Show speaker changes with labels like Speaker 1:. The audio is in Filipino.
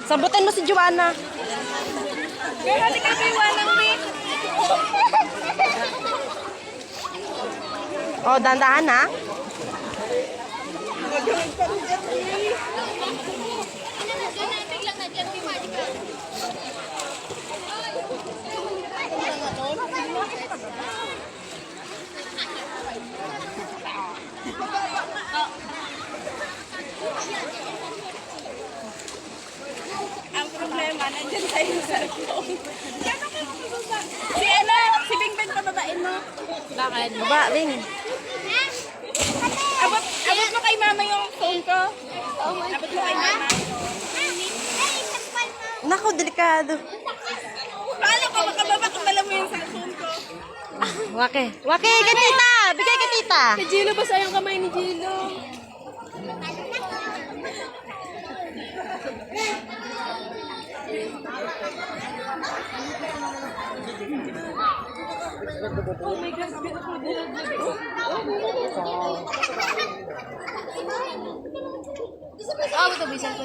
Speaker 1: Sabutin mo si Joanna.
Speaker 2: Pero di ka iwanang Vic.
Speaker 1: Oh, dandahan ha.
Speaker 2: Ang problema, nandiyan tayo sa cellphone. Si Bingbing pababain mo. Bakit?
Speaker 1: Baba, Bing.
Speaker 2: Abot mo kay mama yung phone ko. Abot mo kay mama.
Speaker 1: Nako, delikado.
Speaker 2: Paano ko makababa kung dala mo yung cellphone ko?
Speaker 1: Wake. Wake, kay tita. Bigay kay tita.
Speaker 2: Kay Gilo, basa yung kamay ni Gilo. Oh my God, beautiful din. Ah, ito bisan ko.